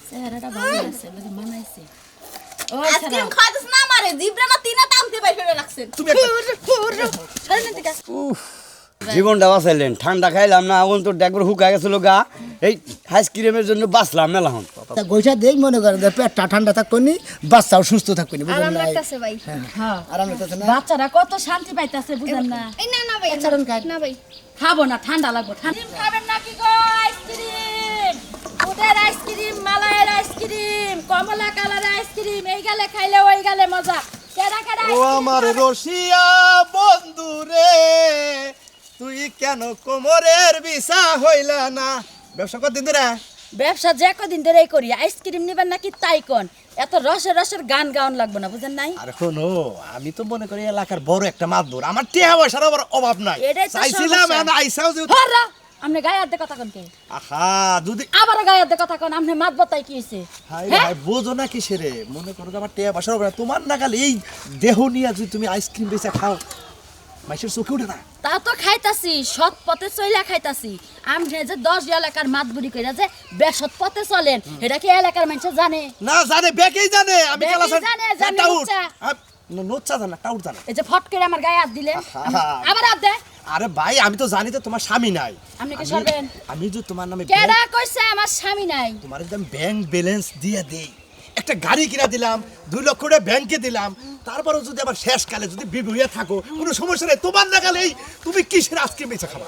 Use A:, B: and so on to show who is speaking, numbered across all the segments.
A: চেহারাটা ভালো আছে, মানে মানাইছে। ও
B: আইসক্রিম খাওয়াতেছ না আমারে, জিবরা না তিনা টানতে বাইর করে রাখছেন।
C: তুমি
A: সরেন থেকে।
D: জীবনটা বাঁচাইলেন, ঠান্ডা খাইলাম না, এখন তো একবার হুকা গেছিল গা, এই আইসক্রিমের জন্য বাঁচলাম মেলা হন।
C: তা গোইটা দেই মনে করেন যে পেটটা ঠান্ডা থাকবো নি, বাচ্চাও সুস্থ থাকবো নি, বুঝলেন
B: আরাম
C: না?
B: লাগতাছে ভাই।
A: হ্যাঁ,
C: আরাম লাগতেছে না?
A: বাচ্চারা কত শান্তি পাইতাছে, বুঝেন না?
B: এই না না ভাই,
C: ছাড়েন খাই।
B: না ভাই।
A: খাবো না, ঠান্ডা লাগবে। আইসক্রিম খাবেন নাকি গো? আইসক্রিম, দুধের আইসক্রিম, মালাইয়ের আইসক্রিম, কমলা কালারের আইসক্রিম, এই গালে খাইলে ওই গালে মজা। কেডা কেডা
E: ও আমার রসিয়া বন্ধু রে, তুই কেন কোমরের বিছা হইলা না? ব্যবসা কতদিন ধরে?
A: ব্যবসা যে কদিন ধরেই করি। আইসক্রিম নিবেন নাকি তাই কোন? এত রসের রসের গান গাউন লাগবে না, বুঝেন নাই?
E: আরে শোনো, আমি তো মনে করি এলাকার বড় একটা মাদুর, আমার টিয়া পয়সার আবার অভাব নাই।
A: এটাই তো
E: চাইছিলাম
A: সমস্যা।
E: এখন আইসাও যে
A: হররা, আপনি গায়ে হাতে কথা কোন কে?
E: আহা যদি
A: আবার গায়ে হাতে কথা কোন, আপনি মাত বতাই কি হইছে?
E: হাই
A: হ্যাঁ?
E: হাই বোঝো না কিসেরে? মনে করো যে আমার টিয়া পয়সার অভাব নাই। তোমার নাগাল এই দেহ নিয়ে যদি তুমি আইসক্রিম বেচা খাও, মাইসের চোখে উঠে না।
A: তা তো খাইতাছি, সৎ পথে চইলা খাইতাছি। আমি যে 10 এলাকার মাতবুড়ি কইরা যে বেসৎ পথে চলেন, এটা কি এলাকার মানুষ জানে?
E: না জানে, বেকেই জানে। আমি
A: বেকেই
E: খেলা
A: জানে, জানে নুচ্চা।
E: নোচ্চা জানা, টাউট জানা।
A: এই যে ফট করে আমার গায়ে হাত দিলেন,
E: আহা।
A: আবার হাত দে।
E: আরে ভাই, আমি তো জানি তো তোমার স্বামী নাই।
A: আপনি কি
E: আমি-
A: সরবেন?
E: আমি যে তোমার নামে
A: কেডা কইছে আমার স্বামী নাই?
E: তোমার একদম ব্যাংক ব্যালেন্স দিয়ে দেই, একটা গাড়ি কিনা দিলাম, 2 লক্ষ টাকা ব্যাংকে দিলাম, তারপরেও যদি আবার শেষকালে যদি বিবি হইয়া থাকো, কোনো সমস্যা নেই। তোমার নাগালেই তুমি কিসের আইসক্রিম বেচা খাবা?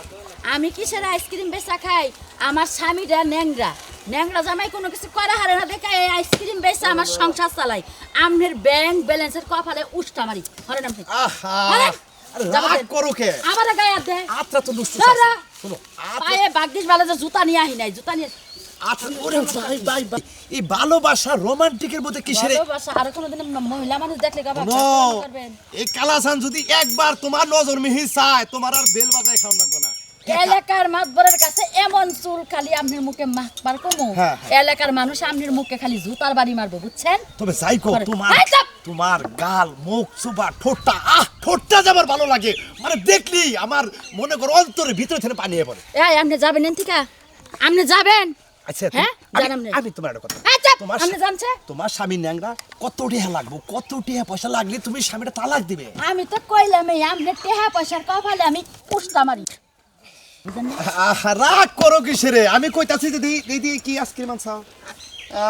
A: আমি কিসের আইসক্রিম বেচা খাই? আমার স্বামীটা ন্যাংরা, ন্যাংরা জামাই কোনো কিছু করা হারে না দেখা এই আইসক্রিম বেচা আমার সংসার চালাই। আমনের ব্যাংক ব্যালেন্সের কপালে উষ্টা মারি। হরেন আপনি।
E: আহা,
A: হরেন।
E: আরে
A: যাবো
E: রাগ
A: দেন।
E: করো কে?
A: আবার গায়ে হাত দে।
E: আত্রা তো দুষ্ট
A: দাঁড়া।
E: শোনো,
A: পায়ে বাগদিস বালে যে জুতা নিয়ে আহি নাই, জুতা নিয়ে
E: ওরে ভাই ভাই ভাই, এই ভালোবাসা রোমান্টিকের মধ্যে কিসের?
A: ভালোবাসা। আর কোনোদিন মহিলা মানুষ দেখলে গাবা
E: নো,
A: করবেন।
E: এই কালাসান যদি একবার তোমার নজর মিহি চায়, তোমার আর বেল বাজায় খাওয়া লাগবে না।
A: এলাকার মাতবরের কাছে এমন চুল খালি আপনার মুখে মাখবার কমু,
E: হ্যাঁ,
A: এলাকার মানুষ আপনার মুখে খালি জুতার বাড়ি মারবো, বুঝছেন?
E: তবে যাই কো,
A: করে।
E: তোমার
A: এই চাপ!
E: তোমার গাল, মুখ, চুবা, ঠোঁটটা, ঠোঁটটা যে আমার ভালো লাগে, মানে দেখলি আমার মনে করো অন্তরের ভিতরে থেকে পানি এসে পড়ে।
A: এই আপনি যাবেন এনথিকা? আপনি যাবেন?
E: আচ্ছা
A: হ্যাঁ,
E: আমি-
A: জানাম নে।
E: আমি তোমার একটা কথা,
A: এই চাপ!
E: তোমার
A: আপনি জানছে?
E: তোমার স্বামী ন্যাংরা, কত টিহা লাগবে, কত টিহা পয়সা লাগলে তুমি স্বামীটা তালাক দিবে?
A: আমি তো কইলাম এই আপনি টেহা পয়সার কপালে আমি পুষ্টা মারি, বুঝেন না?
E: রাগ করো কিসেরে? আমি কইতাছি যে দিদি কি আইসক্রিম আনছাও?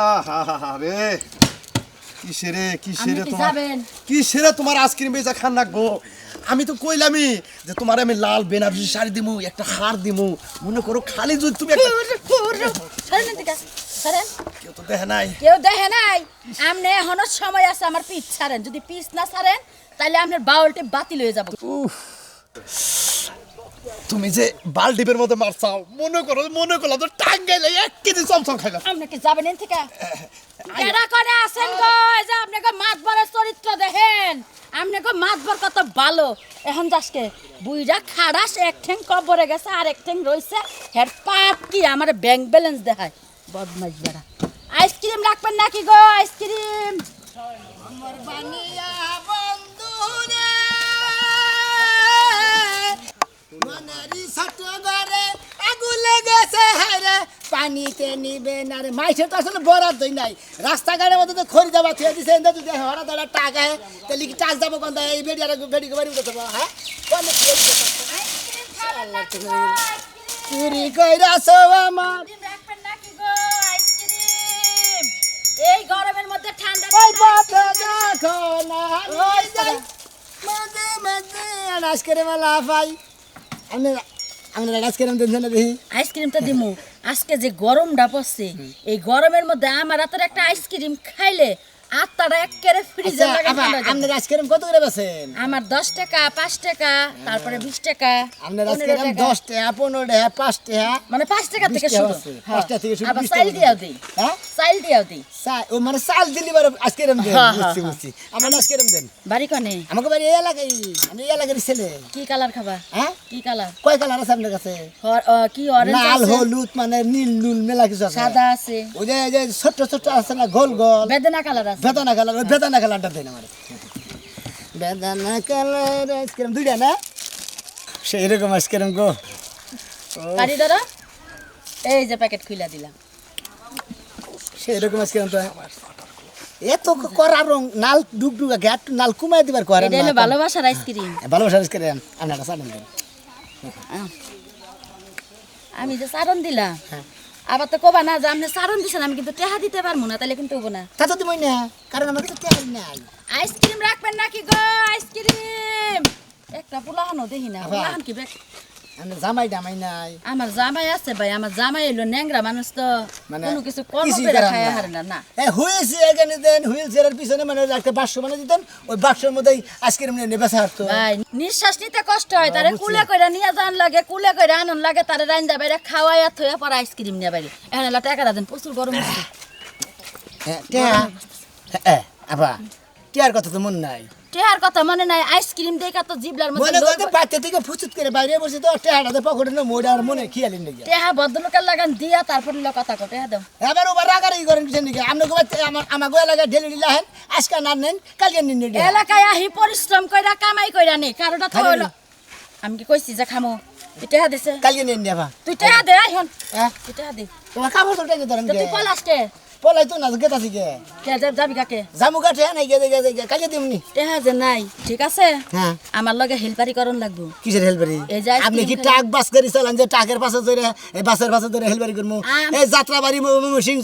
E: আহা রে, কিসেরে কিসেরে
A: আপনি কি
E: তোমার,
A: যাবেন?
E: কিসেরে তোমার আইসক্রিম বেচা খান রাখবো? আমি তো কইলামই যে তোমার আমি লাল বেনারসি শাড়ি দিমু, একটা হার দিমু, মনে করো খালি যদি তুমি একটা,
A: সরেন এনথিকা, সরেন।
E: কেউ তো দেখে নাই।
A: কেউ দেখে নাই। আপনি এখনো সময় আছে, আমার পিছ ছাড়েন। যদি পিছ না ছাড়েন তাহলে আপনার বাউলটি বাতিল হয়ে যাবে।
E: তুমি যে বালডিপের মধ্যে মারছাও, মনে করলাম তো টাঙ্গাইলে 1 কেজি চমচম খাইলাম।
A: আপনি কি যাবেন এন থেকে? কেডা করে আছেন গো? এই যে আপনাকে মাতবরের চরিত্র দেখেন, আপনাকে মাতবর কত ভালো। এখন যাসকে বুইরা খাড়াস, এক ঠ্যাং কবরে গেছে আর এক ঠ্যাং রইছে, হের পাত কি আমার ব্যাংক ব্যালেন্স দেখায়। বদমাইশ বেড়া। আইসক্রিম রাখবেন নাকি গো? আইসক্রিম
C: আমার বানিয়া বন্ধু রে, মনেরই ছোট ঘরে আগুন লেগেছে হায়রে, পানিতে নিবে না রে। মাইসে তো আসলে বরাদ দই নাই, রাস্তাঘাটের মধ্যে তো খড়ি যাবা থিয়ে দিছে, এনে যদি হরা ধরা টাকা হয় তাহলে কি টাক যাবো কোন? এই বেড়ি আর বেড়ি বাড়ি উঠে যাবো। হ্যাঁ, কোনে কি চুরি কইরাছো আমার,
A: রাখবেন নাকি গো? আইসক্রিম এই গরমের মধ্যে ঠান্ডা
C: ওই বাপে দেখো না ওই যাই মাঝে মাঝে আনাজ করে মালা পাই। আমরা আনাজ করে দেন না দেখি।
A: আইসক্রিমটা দিমু। আজকে যে গরমটা পড়ছে, এই গরমের মধ্যে আমার হাতের একটা আইসক্রিম খাইলে আত্মাটা একেবারে ফ্রিজে
C: আচ্ছা,
A: লাগাই
C: আপা,
A: ঠান্ডা হয়ে যাবে।
C: আপনার আজকেরম কত করে বেছেন?
A: আমার 10 টাকা, 5 টাকা, তারপরে 20 টাকা,
C: আপনার
A: 15
C: আজকেরম
A: টাকা।
C: 10 টাকা, 15 টাকা, 5 টাকা,
A: মানে 5 টাকা
C: 20
A: থেকে
C: টাকা
A: শুরু।
C: আছে।
A: হ্যাঁ।
C: 5 টাকা থেকে শুরু,
A: আবার
C: 20
A: চাইল
C: টাকা
A: দিয়াও দিই।
C: হ্যাঁ?
A: চাইল দিয়াও দিই।
C: ও মানে চাল দিলি বার আজকেরম দেন।
A: হ্যাঁ, হ্যাঁ,
C: বুঝছি বুঝছি। আমার আজকেরম দেন।
A: বাড়ি কনে?
C: আমাকে বাড়ি এই এলাকায়, আমি এই এলাকার ছেলে।
A: কি কালার খাবা?
C: হ্যাঁ,
A: কি কালার?
C: কয় কালার আছে আপনার কাছে?
A: কি অরেঞ্জ
C: লাল,
A: আছে,
C: হলুদ, মানে নীল নুল মেলা কিছু আছে।
A: সাদা আছে,
C: ওই যে ছোট ছোট আছে না, গোল গোল
A: বেদনা কালার আছে।
C: বেদানা কালার, ওই বেদানা কালারটা দেন আমার। বেদানা কালার আইসক্রিম দুইটা না? সেই রকম আইসক্রিম গো।
A: কারি ধরো। এই যে প্যাকেট খুইলা দিলাম।
C: সেরকম আইসক্রিম তো এত করার রং নাল ডুগডুগা গ্যাট নাল কুমাই দিবার করে
A: এটা হলো ভালোবাসার আইসক্রিম।
C: ভালোবাসা আইসক্রিম আনাটা সাড়ন দেন
A: আমি যে সারণ দিলাম আবার তো কবা না যে আপনি সারণ দিছেন আমি কিন্তু টেহা দিতে পারবো না, তাহলে কিন্তু হবো না।
C: তা তো তুমি না কারণ আমার কাছে তেল নাই
A: আইসক্রিম রাখবেন নাকি গো? আইসক্রিম একটা পুলাহানো দেখি না, পুলাহান কি ব্যাগ?
C: আমি জামাই ডামাই নাই
A: আমার জামাই আছে ভাই, আমার জামাই এলো ন্যাংরা মানুষ তো
C: মানে
A: কোনো কিছু কর্ম
C: কিছুই
A: করে
C: করার
A: খায়
C: না।
A: হারে না। না
C: হুইলস এখানে দেন হুইল চেয়ারের পিছনে মানে একটা বাক্স বানিয়ে দিতেন ওই বাক্সের মধ্যেই আইসক্রিম নিয়ে বেসা হারতো
A: ভাই নিঃশ্বাস নিতে কষ্ট হয়, তারে কুলে কইরা নিয়ে যান লাগে, কুলে কইরা আনন লাগে, তারে রান্দা বাইরে খাওয়াইয়া থইয়া পর আইসক্রিম নিয়ে বাইরে এখন এলা টাকা দেন, প্রচুর গরম হচ্ছে।
C: আবা টিয়ার কথা তো মন নাই
A: টেহার কথা মনে নাই, আইসক্রিম দেখা তো জিবলার মধ্যে
C: মনে
A: লোভ
C: করতে বাচ্চা থেকে ফুচুত করে বাইরে বসে তো টেহাটাতে পকেটে না মোড়ে আর মনে খেয়ালি নাকি
A: টেহা ভদ্রলোকের লাগান দিয়া তারপর লো কথা কো টেহা দাও।
C: এবার ওবার রাগারাগি করেন কিছু নাকি আপনি আমার গোয়া লাগে ঢেলে দিলে হেন আজকে না নেন কালকে নিন
A: এলাকায় আহি পরিশ্রম কইরা কামাই কইরা নে, কারোটা তো হলো আমি কি কইছি যে খামো, তুই টেহা দিছে,
C: কালকে নিন যাবা
A: তুই টেহা দে এখন,
C: হ্যাঁ
A: তুই টেহা দে।
C: তোমার কাপড় তো টেনে ধরেন
A: তো তুই পলাস কে
C: পলাই তো না গেতা থেকে
A: কে যাবি কাকে?
C: জামু কাঠে নাই গেদে গেদে কালকে দিমনি
A: টেহা যে নাই ঠিক আছে,
C: হ্যাঁ
A: আমার লগে হেলপারি করন লাগবো।
C: কিসের হেলবারি
A: এই যে
C: আপনি কি
A: আইসক্রিম
C: ট্রাক বাস গাড়ি চালান যে ট্রাকের পাশে ধরে এই বাসের পাশে ধরে হেলবারি করবো এই যাত্রাবাড়ি সিং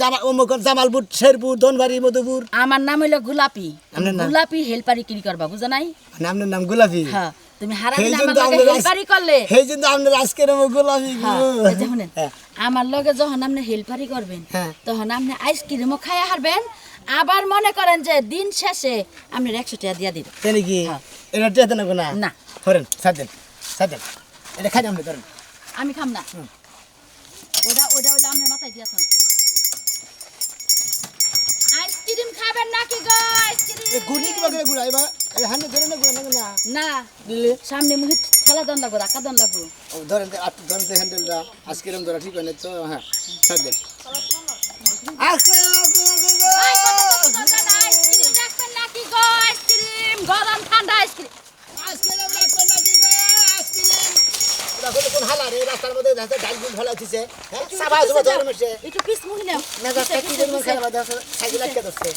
C: জামালপুর শেরপুর ধনবাড়ি মধুপুর
A: আমার নাম হইলো গোলাপি,
C: আপনার নাম?
A: গোলাপি হেলপারি কিরি করবা বুঝো নাই?
C: মানে আপনার নাম গোলাপি
A: হ্যাঁ তুমি হারা
C: সেই
A: দিন
C: জন্য
A: আমার লগে
C: আপনার
A: হেলপারি করলে
C: সেই জন্য আপনার আজকের গোলাপি
A: হ্যাঁ, এই যে শুনেন,
C: হ্যাঁ।
A: আমার লগে যখন আপনি হেলপারি করবেন
C: হ্যাঁ।
A: তখন আপনি আইসক্রিমও খাইয়া হারবেন, আবার মনে করেন যে দিন শেষে আপনি 100 টাকা দিয়া দিবেন।
C: তাই নাকি
A: হ্যাঁ।
C: এটা টেতে না না
A: না।
C: ধরেন সাদেন সাদেন এটা খাই আপনি ধরেন
A: আমি খাম না, ওটা ওটা হইলে আপনার মাথায় দিয়াছেন। আইসক্রিম খাবেন নাকি গো? আইসক্রিম
C: এই গুড়নি কি বাকি গুড়া এবার এই হান্ডে ধরে না গুড়া না না
A: না,
C: দিলে
A: সামনে মুহিত ঠেলা দন লাগবো, রাখা দন লাগবো।
C: ও ধরেন আপনি ধরেন হ্যান্ডেলটা আজকেরম ধরা ঠিক হয় না তো হ্যাঁ সাদেন
A: ভাই, কত কত দরকার না, আইসক্রিম রাখবেন নাকি গো? আইসক্রিম গরম ঠান্ডা আইসক্রিম।
C: আজকেরম রাখবেন নাকি গো আজকেরম রাখো কোন হালা রে রাস্তার মধ্যে ধাতে ডালগুল ফলা হইছে হ্যাঁ সাবা জমা ধরে মেশে
A: একটু পিস মহিলা
C: মেজা কি দিন খেলা দাও সাইকেল আটকে দছে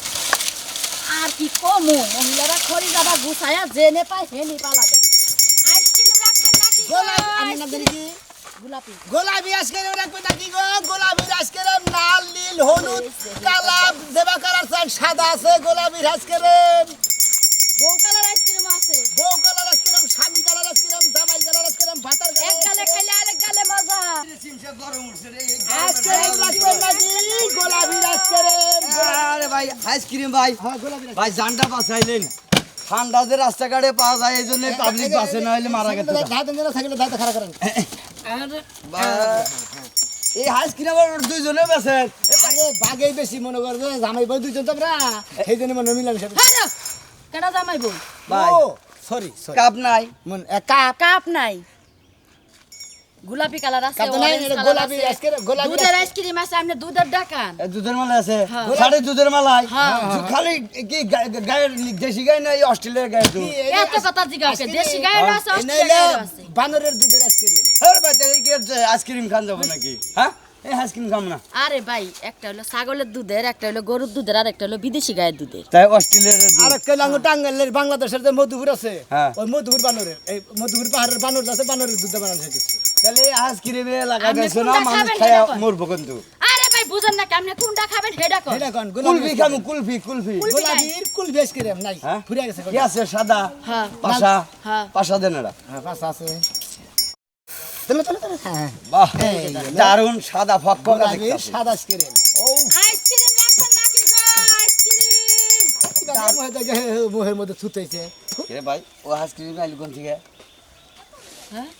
A: আর কি কমু, মহিলারা খড়ি যাবা গুছায়া জেনে পায় হেনি পালাবে। আইসক্রিম রাখবেন নাকি গো?
C: গোলাপ আমি নাম জানি কি
A: গোলাপি
C: গোলাপি আজকেরম রাখবেন নাকি গো গোলাপি আজকেরম লাল নীল হলুদ কালা দেবা কালার চাই সাদা আছে গোলাপি আজকেরম
A: বউ কালার আইসক্রিম আছে,
C: বউ কালার আজকেরম স্বামী কালার আজকেরম জামাই কালার আজকেরম ভাতার
A: এক গালে খাইলে আরেক গালে মজা।
C: আজকেরম রাখবেন নাকি গোলাপি আজকেরম
D: আরে ভাই আইসক্রিম ভাই
C: হ্যাঁ গোলাপি
D: ভাই জানটা বাঁচাইলেন, ঠান্ডা যে রাস্তাঘাটে পাওয়া যায় এই জন্য পাবলিক বাসে না হলে মারা গেছে
C: ধাতে দিন থাকলে ধাতে খারাপ করেন
D: এই আইসক্রিম আবার দুইজনে বেছে
C: আরে বাঘেই বেশি মনে করবে জামাই বউ দুইজন তো আমরা সেই জন্য মনে মিলামিশা
A: হ্যাঁ না, কেডা জামাইবো?
D: ভাই
C: ও সরি সরি
D: কাপ নাই
C: মন কাপ
A: কাপ নাই, গোলাপি কালার আছে,
C: কাপ তো নাই,
A: orange
C: এটা
A: কালার
C: গোলাপি
A: আছে,
C: আজকের গোলাপি
A: দুধের আইসক্রিম আছে, আপনি দুধের ডাকান।
D: এই দুধের মালা আছে
A: হ্যাঁ।
D: সাড়ে দুধের মালাই
A: হ্যাঁ।
D: খালি কি গায়ের দেশি গায়ে না এই অস্ট্রেলিয়ার গায়ে দুধ
A: এত কথা জিজ্ঞাসা, দেশি গায়ের আছে,
C: এই
A: অস্ট্রেলিয়ার
C: নাইলে
A: গায়েরও আছে।
C: বানরের দুধের আইসক্রিম
D: আরে ভাই তাহলে কি আইসক্রিম খান যাবো নাকি? হ্যাঁ এই আইসক্রিম খাম না
A: আরে ভাই, একটা হলো ছাগলের দুধের, একটা হলো গরুর দুধের, আর একটা হলো বিদেশি গায়ের দুধের।
D: তাই অস্ট্রেলিয়ার
C: আর কেলাঙ্গ টাঙ্গাইলের বাংলাদেশের যে মধুপুর আছে
D: হ্যাঁ।
C: ওই মধুপুর বানরের এই মধুপুর পাহাড়ের বানর আছে বানরের দুধ বানানো কিছু
D: তাহলে এই আইসক্রিমে লাগা
A: আপনি
D: গেছে না
A: কোনটা
D: মানুষ
A: খাবেন
D: খায়া
A: সেটা কন।
D: মরবো কিন্তু
A: আরে ভাই বুঝেন না, আপনি কোনটা খাবেন হেডা কর।
C: এটা কোন
D: কুলফি খামু কুলফি কুলফি
C: গোলাপির কুলফি আইসক্রিম নাই
D: হ্যাঁ
C: ফুরিয়ে গেছে
D: কি আছে সাদা
A: হ্যাঁ
D: পাশা
A: হ্যাঁ,
D: পাশা দেন এরা
C: হ্যাঁ পাঁচ আছে চলো চলো চলো হ্যাঁ
D: বাহ দারুন সাদা ফকফকা
C: গোলাপির
D: দেখতাছি
C: সাদা আইসক্রিম
A: আইসক্রিম রাখবেন নাকি গো? আইসক্রিম
C: মুহের মধ্যে থুতেছে
D: রে ভাই ও আইসক্রিম আইল কোন থেকে
A: হ্যাঁ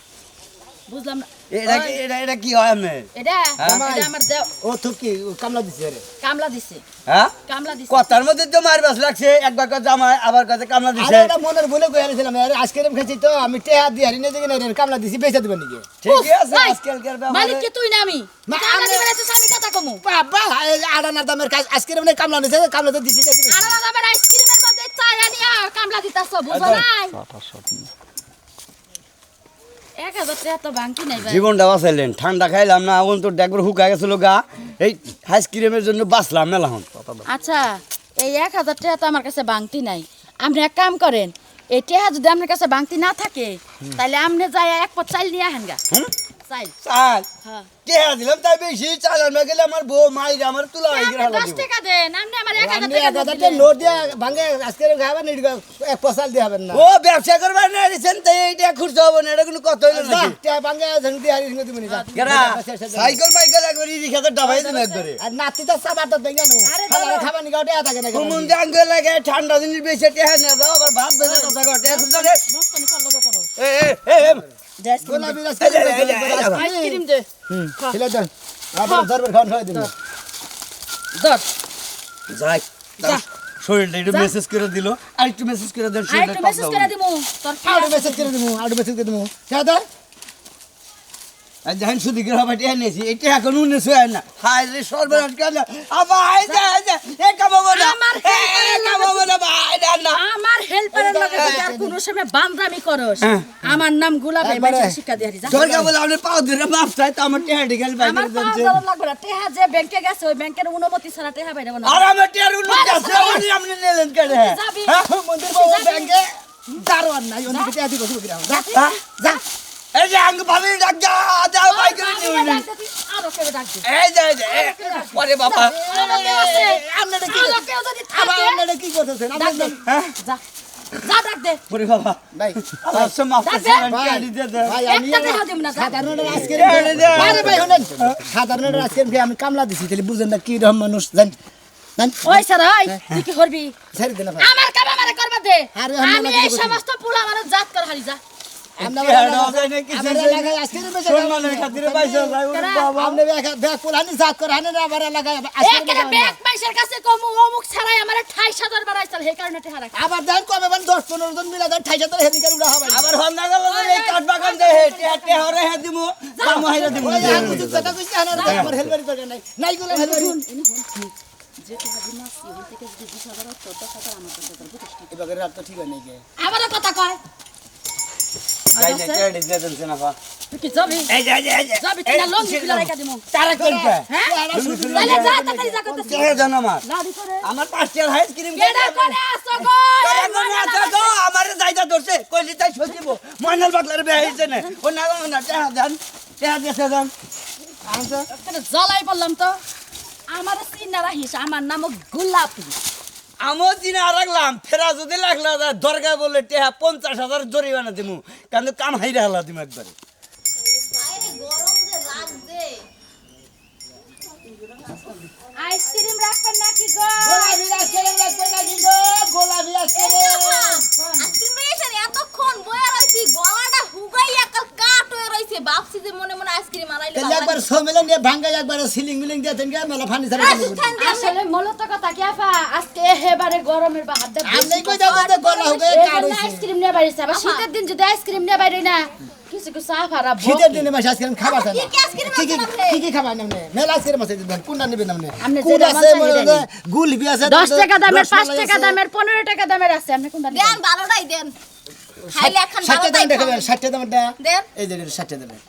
A: বুঝলাম না,
D: এটা কি হয় আপনি
A: এটা
C: জামাই।
A: এটা আমার দেও
C: ও থুকি কামলা দিছে রে
A: কামলা দিছে,
D: হ্যাঁ
A: কামলা দিছে।
D: কথার মধ্যে তো মারবাস লাগছে একবার কথা জামাই আবার কথা কামলা
C: আরে
D: দিছে
C: এটা মনের বলে কই আনিছিলাম আরে আইসক্রিম খাইছি তো আমি টেহা দিয়ে হারিয়ে দেখি না রে কামলা দিছি বেচা দিবেন নাকি
D: ঠিকই আছে
A: ভাই,
D: আজকালকার
A: মালিক
D: ব্যাপারে
A: কে তুই না আমি?
C: মা,
A: কামলা
C: আমি-
A: দিবেন আছে স্বামী কথা কমু।
C: বাবা আড়ানা দামের কাজ আইসক্রিম নেই কামলা নিছে কামলা তো দিছি তাই
A: আর আমার আইসক্রিমের মধ্যে চা আনিয়া কামলা দিতাছ, বুঝো নাই? 1000 টাকা তো বাংতি নাই ভাই।
D: জীবনটা বাঁচাইলেন ঠান্ডা খাইলাম না অন্তর একবার হুকা গেছিল গা এই আইসক্রিমের জন্য বাঁচলাম মেলা হন
A: আচ্ছা এই 1000 টাকা তো আমার কাছে বাংতি নাই। আপনি এক কাম করেন, এই টাকা যদি আপনার কাছে বাংতি না থাকে তাহলে আপনি যাই এক পথ চাল নিয়ে আহেন গা। চাল
D: চাল
A: হ্যাঁ
D: টেহা দিলাম তাই বেশি চাল না গেলে আমার বউ মাইরে আমার তুলা হয়ে গেল
A: 10 টাকা দেন, আপনি আমার 1000
C: আপনি
A: টাকা
C: 1000 টাকা
A: দিলেন।
C: নোট দিয়ে ভাঙে আজকে খাবেন এক পয়সা দিয়ে হবেন না
D: ও ব্যবসা করবার না রিসেন তাই এইটা খুরসা হবে না এটা কোনো কথা হইলো
C: যা,
D: নাকি
C: টাকা ভাঙে ঝং দিয়ে হারিয়ে নিয়ে দিবনি যা।
D: কেরা সাইকেল মাইকেল একবার রিক্সাতে ডাবাই দিন একবারে
C: আর নাতি তো সাবার তো দেন কেন
A: আরে
C: খাবার
A: দাদা।
C: খাবার নিগাও টাকা থাকে না কেন?
D: কুমুন জাঙ্গে লাগে ঠান্ডা দিন বেশি টেহা না দাও আবার ভাত বেজে কথা কর টেহা খুরসা রে
A: মস্তানি করলো তো করো।
D: এ এ এ
C: গোলাপি রাস্তা
A: আইসক্রিম দে।
C: ছিল দেন আবার দরবার খাওয়ান খাওয়াই দিন
A: ধর।
D: যাই শরীরটা একটু মেসেজ করে দিল আর একটু মেসেজ করে দেন
A: আর
D: শরীরটা
A: একটু মেসেজ করে দিমু তোর
C: আউট মেসেজ করে দিমু আউট মেসেজ করে দিমু দাদা
D: আর যখন শুধু গ্রহ বাটি এনেছি এটা এখন উনিশ হয় না হাই রে সর্বনাশ কেন আবার হাই যা এ কামাবো না
A: আমার
D: এ কামাবো না ভাই না না
A: আমার হেল্পারের লগে যদি আর কোনো সময় বান্দরামি করস, আমার নাম গুলাবে
C: একবারে।
A: মাইসে শিক্ষা দিয়ে যা।
D: সরকার বলে আপনি পাও ধরে মাপ চাই তো আমার টেহা ঢিকাল বাইরে
A: আমার পাওয়া
D: যাচ্ছে
A: যাওয়া লাগবে না। টেহা যে ব্যাংকে গেছে ওই ব্যাংকের অনুমতি ছাড়া টেহা বাইরে না।
D: আর আমার টেহার উন্নত আছে উনি আপনি নিলেন কেন
A: যাবি
C: মন্দির বাবু ব্যাংকে দারোয়ান নাই অনেক টাকা দিব শুরু করে যা যা
D: এই যে আঙ্গ ভাবি ডাক যা যা বাইক করে নিউন
A: আরো কেউ ডাক দে।
D: এই যে পরে বাবা
A: আরো কেউ আছে।
C: আপনারা কি
A: আরো কেউ যদি
C: আবার
A: থাকে,
C: আপনারা কি করতেছেন
A: ডাক দে।
C: আপনারা
A: যা যা ডাক দে।
D: পরে বাবা
C: ভাই
D: আমার সব মাপ
A: ডাক
D: চাই
A: দে।
D: আমি দিয়ে দে
C: ভাই আমি
A: একটা টাকা দিব না, যা।
C: সাধারণ আজকে
D: আরে দে।
C: আরে ভাই শুনেন সাধারণ আজকে আমি কামলা দিছি তাহলে বুঝেন না কি রকম মানুষ জান জান
A: ওই স্যার ওই তুই কি করবি?
C: ছেড়ে দিন ভাই
A: আমার কাম আমারে করবা দে।
C: আরে আমরা
A: আমি
C: লাগি
A: এই
C: করছি।
A: সমস্ত পুলা মানুষ জাত কর হারি যা।
C: আমরা
D: আজকে সম্মানের খাতিরে পয়সা যায় ওরে বাবা
C: আপনি ব্যাগ পুরানি জাত করে হানে না আবার এলাকায়
A: একেবারে ব্যাগ পয়সার কাছে কম অমুক ছাড়াই আমারে 28000 বাড়াইছাল হে কারণে টেহা রাখ।
C: আবার দেন কমে মানে 10-15 জন মিলা দেন 28 হেদি করে উড়া হবে
D: আবার হন্দা গেল এই কাট বাগান দে টেহা টেহা রে হে দিমু দাম হাইরা দিমু
C: ওই আর কিছু কথা কইছি হানে না আমার হেলবারি তো নাই নাই গুলো হেলবারি এবারে রাত তো ঠিক হয় নাই গে
A: আমারও কথা কয়।
D: যাই যাই টেহা দিয়ে দেন না পা
A: তুই কি যাবি?
D: এই যাই যাই
A: যাবি তুই না লঙ্গি খুলে রাখা দিমু।
D: তারা কোনটা
A: হ্যাঁ? তাহলে যা তাড়াতাড়ি যা করতেছিস।
D: টেহা জানা আমার
A: লাড়ি করে।
D: আমার 5 টাকার আইসক্রিম
A: কেডা করে আসো গো?
D: তারা কোন আছে গো আমার জায়গা ধরছে কইলি তাই সজিব ময়নাল বাটলার বে হইছে না ও না না টেহা দেন টেহা দিছে দেন আনছে
A: এখানে জ্বালাই পড়লাম তো। আমার চিন্না রাখিস, আমার নাম গোলাপি।
D: আমও দিনে রাখলাম ফেরা যদি লাগলা দরকার বলে টেহা 50,000 জরিমানা দিমু কিন্তু কাম হাইরা হালা দিমু একবারে
B: আরে গরম যে লাগছে
A: আইসক্রিম রাখবেন নাকি গো?
C: গোলাপি আজকে রাখবে নাকি গো গোলাপি আজকে
B: আইসক্রিম এসে এতক্ষণ বয়া রইছি গলাটা হুগাইয়া কাল কাট হয়ে রইছে ভাবছি যে মনে মনে আইসক্রিম আনাইলে
C: তাহলে একবার সমেলে নিয়ে ভাঙ্গা একবার সিলিং মিলিং দিয়ে দেন গে মেলা ফানি ধরে
A: আসলে মূলত কথা কি আপা, আজকে এবারে গরমের বাহারটা
C: আমি কই যাবো তো গলা হবে কাট হইছে
A: আইসক্রিম নিয়ে বাইরেছে। আবার শীতের দিন যদি আইসক্রিম নিয়ে বাইরে না কিছু কিছু আফারা
C: শীতের দিনে মাস আইসক্রিম খাবার না
B: কি কি আইসক্রিম
C: কি কি
B: আছে নামনে?
C: কি কি খাবার নামনে মেলা আইসক্রিম আছে দিবেন কোনটা নেবেন নামনে
A: আপনি
C: কোন
A: যেটা
C: আছে
A: মন চাই
C: মনে
A: সেটা
C: গুলবি আছে
A: 10 টাকা দামের, 5
C: রসমালাই
A: টাকা
C: আছে।
A: দামের, 15 টাকা দামের আছে। আপনি কোনটা
B: দেন
A: নেবেন?
B: ভালোটাই দেন খাইলে এখন
C: 60
B: ভালোটাই
C: দাম দেখাবেন 60 দামটা
B: দেন
C: এই যে 60 দামের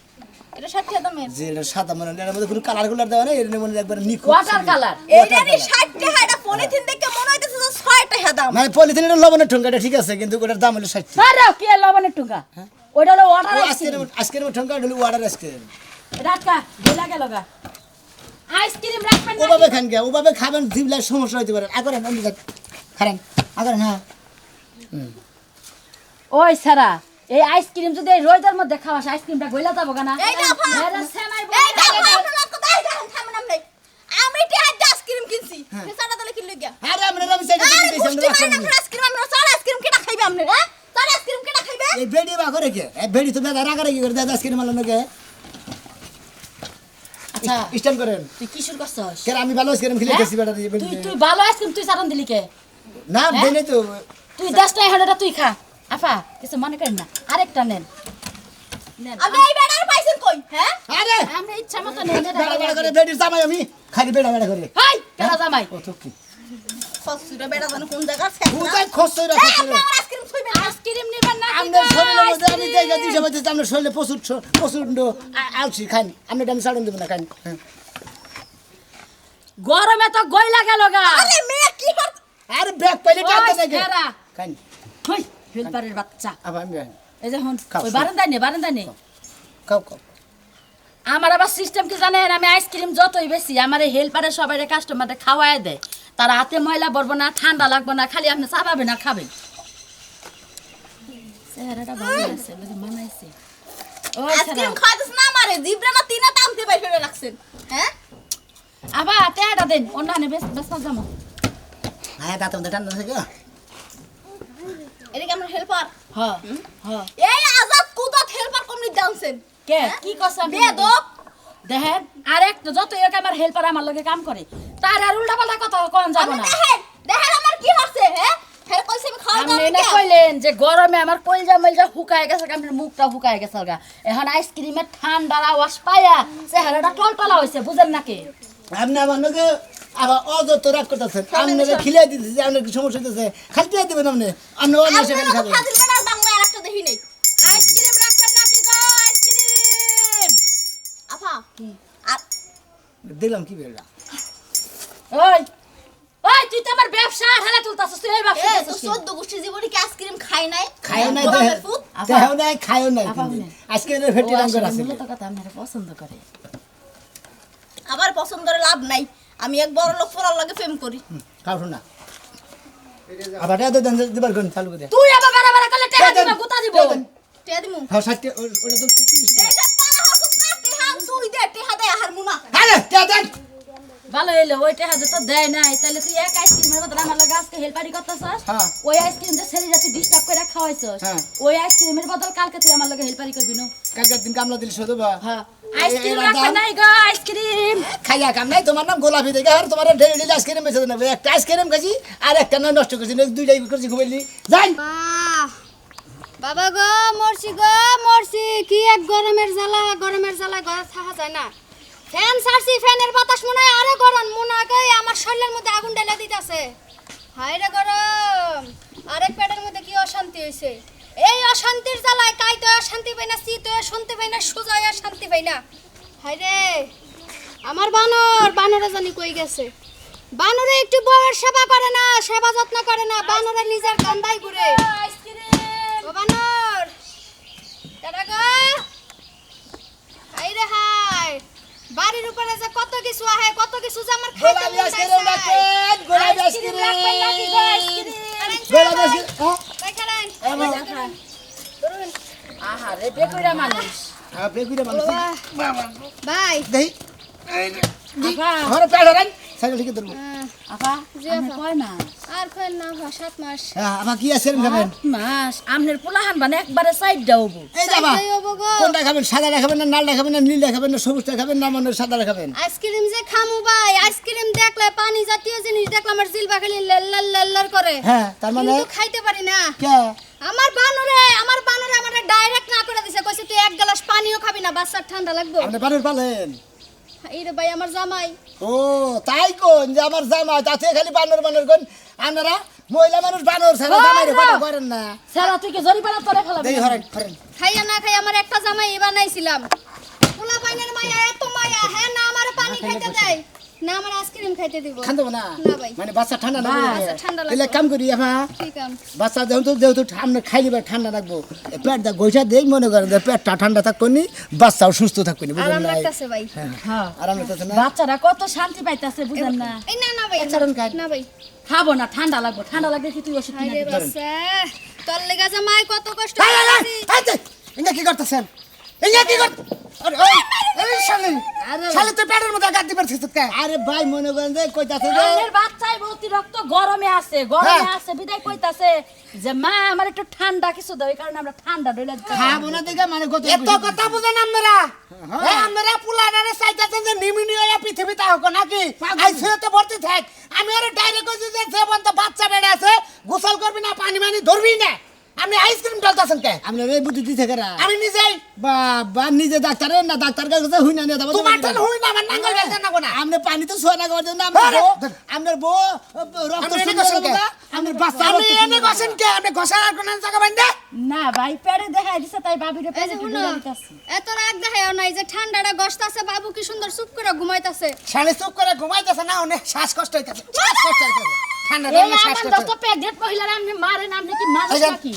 B: এটা 60 দামের
C: যে এটা সাদা মনে এর মধ্যে কোনো কালার গুলার দেওয়া নেই এর মধ্যে একবার নিখুঁত
A: ওয়াটার কালার।
B: এইটারই 60 টাকা এটা পলিথিন দেখে মনে হইতেছে যে 6 টাকা দাম
C: মানে পলিথিনের লবণের ঠোঙ্গাটা ঠিক আছে কিন্তু ওটার দাম হলো 60
A: আরে কি লবণের টুকা? ওইটা হলো ওয়াটার আইসক্রিম।
C: আজকের ঠোঙ্গা হলো ওয়াটার আইসক্রিম
A: রাতকা গেলা গেল গা। আইসক্রিম রাখবেন নাকি?
C: ওভাবে খান গে ওভাবে খাবেন জিভলার সমস্যা হইতে পারে আগরে নাম দিবেন খারেন আগরে না
A: ওই সারা এই আইসক্রিম যদি এই রোদের মধ্যে খাওয়াস আইসক্রিমটা গইলা যাবো কেনা?
B: এইটা ফান
A: এরা সেমাই
B: এইটা ফান কোথায় যান থামেন আমনে আমি টিয়া আইসক্রিম কিনছি ফেসাটা তাহলে কি লইগা
C: আরে আমরা রাম সাইডে
B: আরে
C: দিতেছি
B: গুষ্টি
C: আমরা
B: মাইনা করে আইসক্রিম আমরা সারা আইসক্রিম কেটা খাইবে আমনে হ্যাঁ সারা আইসক্রিম কেটা খাইবে
C: এই বেডি বা করে কে এই বেডি তো বেদা রাগারে কি করে দাদা আইসক্রিম আলো নাকি
A: আচ্ছা
C: স্ট্যান্ড করেন
A: তুই কি শুরু করছস?
C: কেন আমি ভালো আইসক্রিম খেলে গেছি বেটা দিয়ে বেডি
A: তুই ভালো আইসক্রিম তুই সারন দিলি কে?
C: না দেনে তো
A: তুই 10 টাকা হড়াটা তুই খা। আফা কিছু মনে করেন না, আরেকটা নেন। নেন।
B: আপনি এই বেড়ার পাইছেন কই হ্যাঁ
C: আরে
A: আমরা ইচ্ছা মতো নেন।
C: বেড়া বেড়া করে বেডি জামাই আমি খালি বেড়া বেড়া করে
A: হাই কেডা জামাই?
C: ও তো কি
B: সসুরা বেড়া জানো কোন জায়গা
C: কোথায় খসই
B: এই
C: রাখছ
B: আপনি আমার আইসক্রিম ছুইবেন না
A: আইসক্রিম নিবেন না?
C: আপনার শরীরের মধ্যে আমি জায়গা দিতে পারছি আপনার শরীরে প্রচন্ড আলসি খান আপনি আমি সাড়ন দেবো না খান
A: গরমে তো গইলা গেল গা
B: আরে মেয়ে কি কর
C: আরে ব্যাগ পাইলে কাটতে নাকি
A: হেরা
C: খান
A: হই হেলপারের বাচ্চা
C: আবার আমি খান
A: এই যে হন
C: খাও,
A: ওই
C: খাও।
A: বারান্দা নে
C: খাও খাও
A: আমার আবার সিস্টেম কি জানেন আমি আইসক্রিম যতই বেশি আমার এই হেল্পারে সবাই কাস্টমারদের খাওয়ায় দেয় তার হাতে ময়লা পড়বো না ঠান্ডা লাগবে না খালি আপনি চাপাবেন না খাবেন চেহারাটা ভালো আছে বুঝি মানাইছে ও
B: আইসক্রিম খাইতেছ না আমারে জিবরা না তিনে টানতে বাইরে ফেলে রাখছেন হ্যাঁ
A: আবার টেয়াটা দেন অন্যান্য বেশ যাবো
C: হ্যাঁ দাঁত মধ্যে ঠান্ডা থাকে
B: এদিকে আমার হেল্পার
A: হ্যাঁ হ্যাঁ
B: এই আজাদ কুদাত হেল্পার কোন দানছেন
A: কে কি করছ
B: বেদব
A: দেখেন আর একটা যত এক আমার হেল্পার আমার লগে কাম করে তার আর উল্টা পাল্টা কথা কোন যাব
B: আমি
A: না
B: দেখেন দেখেন আমার কি হচ্ছে হ্যাঁ ফের কইছে আমি খাওয়া
A: আপনি
B: দাওয়া
A: না কইলেন যে গরমে আমার কলজা মলজা শুকায় গেছে আমার মুখটা শুকায় গেছে গা এখন আইসক্রিমের ঠান্ডার আওয়াজ পায়া চেহারাটা টলটলা হইছে বুঝেন নাকি
C: আপনি আমার লোকে আবার অযত রাগ করতেছেন আপনাকে খিলিয়ে দিতেছে আপনার কি সমস্যা হইতেছে খালি দিয়ে দেবেন আপনি আপনি অন্য সেখানে
B: আমি
C: খাবেন
B: ফাজিল বেড়ার বাংলা আর একটা দেখি নাই
A: আইসক্রিম রাখবেন নাকি গো আইসক্রিম
B: আফা আর
C: দিলাম কি বেলা
A: ওই ওই তুই তো আমার ব্যবসা হারা তুলতাছস তুই এই ব্যবসা
B: এ তো
A: করছিস
B: 14 গোষ্ঠী জীবনে কি আইসক্রিম খাই নাই
C: খায়ও নাই
B: গরমের ফুট।
C: দেহেও নাই খায়ও নাই
A: আপা
C: কিন্তু।
A: শুনেন।
C: আজকে এর ফেটি রঙ করে আছে
A: মূলত কথা আমার পছন্দ করে
B: আমার পছন্দের লাভ নাই আমি এক বড় লোক পড়ার লাগে প্রেম করি
C: খাও শোনা আবার এটা দেন দিবার কোন চালু করে
A: তুই আবার বাড়া করলে টেহা দিবা গুতা দিব
B: টিয়া দিমু
C: হ্যাঁ 60 ওটা তো 30 টাকা
B: এইটা পালা হকুস না টিহা তুই দে টিহা দে আর মুনা
C: আরে টিয়া দেন
A: ভালো হইলো ওই টেহা যে তো দেয় নাই তাহলে তুই এক আইসক্রিমের বদলে আমার লগে আজকে হেলপারি করতেছস
C: হ্যাঁ।
A: ওই আইসক্রিম যে ছেলে তুই ডিস্টার্ব করে খাওয়াইছস
C: হ্যাঁ।
A: ওই আইসক্রিমের বদল কালকে তুই আমার লগে হেলপারি করবি না
C: কালকের দিন কামলা দিলি শুধু বা
A: হ্যাঁ আইসক্রিম
C: এবার
A: রাখবে
C: দাম?
A: নাই গো আইসক্রিম
C: খাইয়া কাম নাই তোমার নাম গোলাপি দেখে আর তোমার ডেলি ডেলি আইসক্রিম বেঁচে দেন একটা আইসক্রিম খাইছি আর একটা নয় নষ্ট করছি দুইটাই করছি ঘুমাইলি যাই
F: বাবা গো মরছি কি এক গরমের জ্বালা ঘরে থাকা যায় না ফ্যান ছাড়ছি ফ্যানের বাতাস মনে হয় আরো গরম মনে হয় আমার শরীরের মধ্যে আগুন ঢেলে দিতেছে হায় রে গরম আরেক পেটের মধ্যে কি অশান্তি হয়েছে এই অশান্তির জ্বালায় কাই তো শান্তি পাই না সি তো শান্তি পাই না সোজা শান্তি পাই না হায় রে আমার বানরে জানি কই গেছে বানরে একটু বউয়ের সেবা করে না সেবা যত্ন করে না বানরে নিজের কান্দাই ঘুরে
A: আইসক্রিম
F: ও বানর দাদা গো হাই রে হাই বাড়ির উপরে যে কত কিছু আহে কত কিছু যে আমার খাইতে
C: গোলাপি
F: মন
C: আইসক্রিম
F: চাইছে
C: রাখেন গোলাপি আইসক্রিম
A: রাখবেন নাকি গো আইসক্রিম
C: গোলাপি আইসক্রিম
F: ভাই খারান
A: আহারে বেকুইরা মানুষ
C: আপনি কইরা মানুষ
F: ভাই
C: দেই
A: আপা
C: ঘরে পেড় রাখ সাইকেল ঠিক ধরবো
A: আপা
F: জি
A: আমি
F: আপা।
A: কয় মাস
F: আর কই না 7 মাস
C: হ্যাঁ আমার কি আইসক্রিম খাবেন
A: মাস আমনের পোলাহান মানে একবারে সাইড দাওবো
C: এই যাবা
F: সাইডটাই হবো গো।
C: কোনটা খাবেন সাদাটা খাবেন না লালটা খাবেন না নীলটা খাবেন না সবুজটা খাবেন না মনে সাদাটা খাবেন
F: আইসক্রিম যে খামু ভাই আইসক্রিম দেখলে পানি জাতীয় জিনিস দেখলে আমার জিলবা খালি লাল করে
C: হ্যাঁ তার মানে
F: কিন্তু খাইতে পারি না
C: কে
F: আমার বানরে আমারে ডাইরেক্ট না করে দিছে কইছে তুই এক গ্লাস পানিও খাবি না বাচ্চার ঠান্ডা লাগবে
C: আপনি বানর পালেন
F: এই রে ভাই আমার জামাই
C: ও তাই কোন যে আমার জামা তাতে খালি বানর বানর কোন আপনারা মহিলা মানুষ বানর ছাড়া জামাই রে কথা করেন না
A: সারা তুই কি জরিপানা তোরে ফেলাবি
C: দেই হরেন হরেন
F: খাইয়া না খাই আমার একটা জামাই বানাইছিলাম পোলা পাইনের মায়া এত মায়া হ্যাঁ না আমার পানি খাইতে দেয় না আমার আইসক্রিম খাইতে দিব
C: খান দেবো না
F: না ভাই।
C: মানে বাচ্চা ঠান্ডা না
F: বাচ্চা ঠান্ডা লাগবে।
C: তাহলে কাম করি আমার
F: ঠিক আছে
C: বাচ্চা যেহেতু ঠান্ডা খাই দিবে ঠান্ডা রাখবো পেট দা গোইছা দেই মনে করেন যে পেটটা ঠান্ডা থাকবো নি বাচ্চাও সুস্থ থাকবো নি বুঝলেন
F: আরাম
C: না
F: লাগতেছে ভাই
A: হ্যাঁ
C: আরাম লাগতেছে না
A: বাচ্চারা কত শান্তি পাইতাছে বুঝেন না
F: এই না না ভাই
C: ছাড়ুন খাই।
F: না ভাই
A: খাবো না ঠান্ডা লাগবে ঠান্ডা লাগলে কি তুই ওষুধ
F: হাই
A: কিনে
F: রে
A: দিবি?
F: বাচ্চা তোর লেগা জামাই কত কষ্ট
C: এই, এই,
F: করছি।
C: এই, এই, ইঙ্গা কি করতেছেন ইঙ্গা কি কর আরে ওই এই শালি শালি তুই পেটের মধ্যে গাদ দিবার ছিস কে আরে ভাই মনে করেন যে কইতাছে যে
A: আমাদের বাচ্চাই অতিরিক্ত গরমে আছে গরমে
C: হ্যাঁ।
A: আছে বিদায় কইতাছে যে মা আমার একটু ঠান্ডা কিছু দাও এই কারণে আমরা ঠান্ডা ডইলা দিতে
C: খাবো না দেখে মানে কত
D: এত কথা বুঝেন আপনারা এই আপনারা পুলানারে চাইতেছেন যে নিমিনি হয়ে পৃথিবীতে হোক নাকি আইসিইউতে ভর্তি থাক আমি আরে ডাইরেক্ট কইছি যে যে বন্ধ বাচ্চা বেড়ে আছে গোসল করবি না পানি মানি ধরবি না আপনি আইসক্রিম ঢালতেছেন কে?
C: আপনার এই বুদ্ধি দিতে কেরা
D: আমি নিজেই
C: বাবা নিজে ডাক্তারের না ডাক্তার কাছে হুই না নিয়ে যাবো
D: তোমার ঠান হই না আমার নাঙ্গল বেলতে না কোনা।
C: আপনি পানি তো সোয়া না করার জন্য আপনার বউ রক্ত
D: আপনি এনে
C: শুকিয়ে
D: গেছেন
C: যাবে
D: কে?
C: না, আপনার বাচ্চা
D: আপনি
C: রক্ত
D: এনে
C: শুকিয়ে
D: গছেন কে? আপনি গছার আর কোন জায়গা বাইন্দা?
A: না ভাই পেড়ে দেখাই দিছে তাই ভাবিরে
F: এই
A: পেড়ে
F: যে
A: ঢুলে
F: শুনো
A: দিতাছি
F: এত রাগ দেখায় না, এই যে ঠান্ডাটা গসতাছে, বাবু কি সুন্দর চুপ করে ঘুমাইতাছে।
D: শালে চুপ করে ঘুমাইতেছে না, অনেক শ্বাসকষ্ট হইতাছে। শ্বাসকষ্ট হইতাছে। ঠান্ডা
A: এই
D: ঠান্ডা
A: আমার
D: শ্বাসকষ্ট।
A: দোস্ত প্রেগনেন্ট মহিলারা আপনি মারেন আপনি কি মানুষ
D: এই যে-
A: নাকি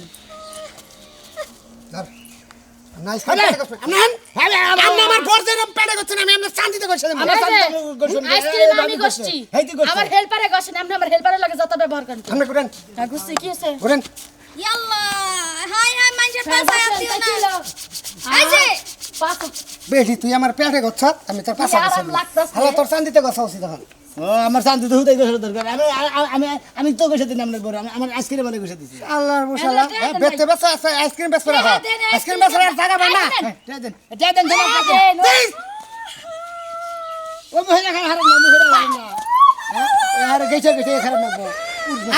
D: নাইস করে গছবেন। আপনি আমার বর্জে নাম পেড়ে গছছেন, আমি আপনার শান্তিতে গছছেন।
A: আমার
C: শান্ত গোসল করে,
A: আইসক্রিম
C: এই
A: আমি
C: ভাবি
A: গোষ্ঠী
C: গোসল। হেইতি গোসল।
A: আমার হেল্পারে গোষ্ঠী আপনি আমার হেল্পারের লাগে যত ব্যবহার করেন
D: আপনি করেন
A: হ্যাঁ গোষ্ঠী কি আছে
D: করেন।
F: ইয়াল্লা হাই হাই মানুষের পাশে আছিও না। এই
A: এই
F: যে
D: বেশি তুই আমার পেটে গছ, আমি তোর পাশে
A: আরাম
D: গছাম।
A: লাগতাছে।
D: হ্যালো তোর শান্তিতে গছা উচিত এখন।
C: ও আমার শান্তি তো হুদাই গোসল দরকার আমি তো গোসা দিন আপনার বড় আমার আজকের মানে গোসা দিছি
D: আল্লাহর মুশাল্লাহ।
A: এই যে,
D: বেচতে বেচতে আছে আইসক্রিম বেচতে রাখো।
A: দেন,
D: আইসক্রিম বেচতে রাখার জায়গা বানা।
C: এটা দেন ও মহিলা খারাপ হারাম না মহিলা হারাম না আর গেছে গেছে খারাপ না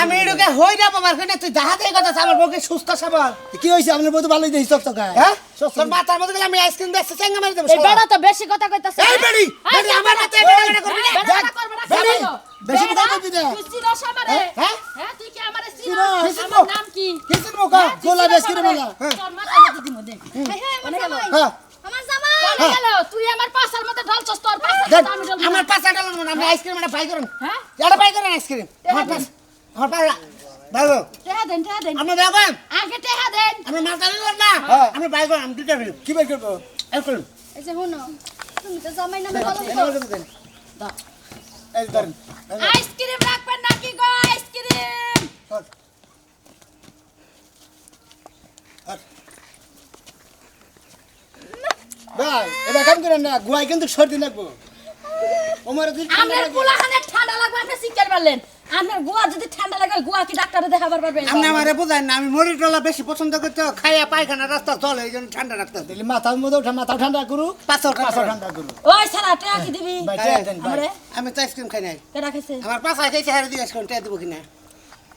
D: আমি এডুকে হই না বাবার কইনা তুই দাহা দেই কথা আমার বউকে সুস্থ সবল।
C: কি হইছে আপনার বউ তো ভালোই দেই চকচকায়
D: হ্যাঁ? তোর মাথার মধ্যে গেলে আমি আইসক্রিম বেচতে চেঙ্গা মারি দেব।
A: এই বেড়া তো বেশি কথা কইতাছে
D: এই বেড়ি, বেড়ি আমার হাতে বেড়া করবি না।
A: বেড়া করবে না
C: বেড়ি,
A: বেড়া
C: বেশি কথা কইবি না।
A: তুই চিনস আমারে
D: হ্যাঁ?
A: হ্যাঁ তুই কি আমারে
C: চিনো,
A: চিনস
C: চিনো।
A: আমার নাম কি
D: কিসের মুখা?
C: গোলা বেশ করে বলা
A: তোর মাথার মধ্যে দিমু দে
F: হাই হাই আমার জামাই,
D: হ্যাঁ।
F: আমার জামাই।
A: কোনে গেল তুই আমার পাছার মধ্যে ঢলছস তোর পাছার
D: দেখ,
A: মধ্যে আমি ঢলবো
D: আমার
A: না।
D: পাশে ডালন না, আমি আইসক্রিম এটা বাই করেন।
A: হ্যাঁ
D: এটা বাই করেন আইসক্রিম। আমার পাশ আমার পাশ দাও।
A: টেহা দেন
D: আমরা দেখেন
A: আগে টেহা দেন
D: আমরা মাথা নিলাম না। আমি বাই করেন আমি দিতে পারি।
C: কি বের করবো
D: আইসক্রিম
F: এই যে শুনো তুমি তো জামাই নামে বলো
C: এটা বলতে দেন এই ধরেন
A: আইসক্রিম রাখবেন নাকি গো আইসক্রিম
C: ভাই এটা কাম করেন না গুয়াই কিন্তু সর্দি লাগবো ওমরে তুই
A: আপনার গুলাখানে ঠান্ডা লাগবে আপনি শিকার পারলেন আপনার গোয়া যদি ঠান্ডা লাগে গুয়া কি ডাক্তারে দেখাবার পারবেন
D: আপনি আমারে বুঝাই না, আমি মরিটলা বেশি পছন্দ করতে খাইয়া পায়খানা রাস্তা চলে এই জন্য ঠান্ডা রাখতে
C: দিলি মাথার মধ্যে ওঠা মাথা ঠান্ডা করুক
D: পাঁচশো
C: পাঁচশো ঠান্ডা করুক
A: ওই সারা টেহা কি দিবি
C: ভাই টেয়া দেন ভাই
A: আমরে
D: আমি তো আইসক্রিম খাই নাই।
A: কে রাখেছে
D: আমার পাশা খাইছে হারে দিয়ে আইসক্রিম টেয়া দিব কিনা।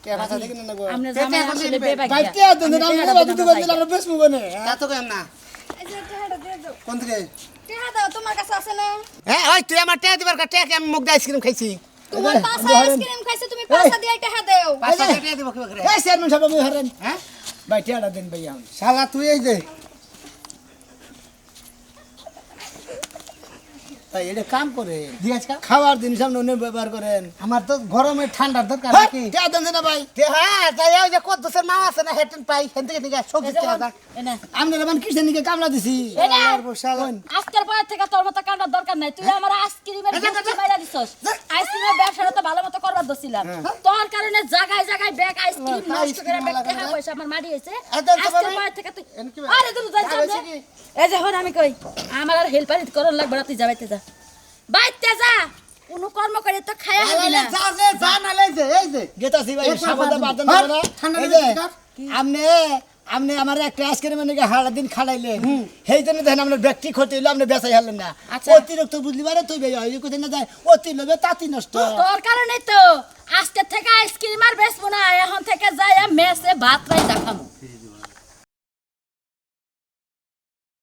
C: টেয়া ভাষা দেখি না গো
A: আপনি জামাই আসলে বেবাক
C: ভাই টেয়া দেন আমি বাদি তো বলছিলাম আমরা বেশ মুবনে
D: তা তো কেন না।
F: এই যে টেহাটা দিয়ে দাও।
D: কোন থেকে?
F: টেহা দাও, তোমার কাছে আছে না?
D: হ্যাঁ ওই তুই আমার টেয়া দিবার টেয়া কি আমি মুখ দিয়ে আইসক্রিম খাইছি।
F: তোমার পাশা আইসক্রিম খাইছে, তুমি পাশা দিয়ে টেহা দাও।
D: পাশা টেয়া দিব কিবা করে।
C: এই চেয়ারম্যান সাহেব আমি হারেন
D: হ্যাঁ
C: ভাই টেয়াটা দেন ভাই আমি
D: শালা তুই এই যে
C: ভাই এটা কাম করে
D: দিয়াছ কা
C: খাওয়ার জিনিস আপনি অন্য ব্যবহার করেন
D: আমার তো গরমে ঠান্ডার দরকার
C: হ্যাঁ,
D: নাকি।
C: টেয়া দেন না ভাই
D: হ্যাঁ তাই ওই যে কত দোষের নাম আছে না হেটেন পাই হেন থেকে নিয়ে সবজি টেয়া দা।
A: এনে
C: আপনি রমান কিসের নিকে কামলা দিছি
A: এনে
D: শালা
A: আজকের পর থেকে তোর মতো কাটার দরকার নাই তুই আমার আইসক্রিমের ব্যবসা মাইরা দিছস আইসক্রিমের ব্যবসাটা তো ভালো মতো করবার দছিলাম তোর কারণে জায়গায় জায়গায় ব্যাগ আইসক্রিম নষ্ট করে ব্যাগ টাকা পয়সা আমার মারি হইছে
D: এত তো
A: আজকের
D: ভাবে-
A: পর থেকে তুই
D: এন কি
A: আরে তুই যাই
D: হয়েছে
A: সামনে
D: কি?
A: এই যে হন আমি কই আমার আর হেল্পার করন লাগবে না তুই যাইতে যা বাইতে যা কোনো কর্ম করে তো খায়া হবি না
D: যা যে যা না লে যে এই যে
C: গেতাছি ভাই
D: এই
C: সাবধান
D: পাপা
C: বাদন
D: হ্যাঁ,
C: না
D: ঠান্ডা
C: এই যে
D: লেগেছে কার?
C: আপনি আপনি আমার একটা আইসক্রিম মানে হারা দিন খাড়াইলেন সেই জন্য দেখেন আপনার ব্যক্তি ক্ষতি হইলো আপনি বেচাই হারলেন না
A: আচ্ছা।
C: অতিরিক্ত বুঝলি পারে তুই বেয়া হইলি কোথায় না যায় অতি লোভে তাঁতি নষ্ট
A: তোর কারণে তো আজকে থেকে আইসক্রিম আর বেচবো না এখন থেকে যাই মেসে ভাত রাই দেখাম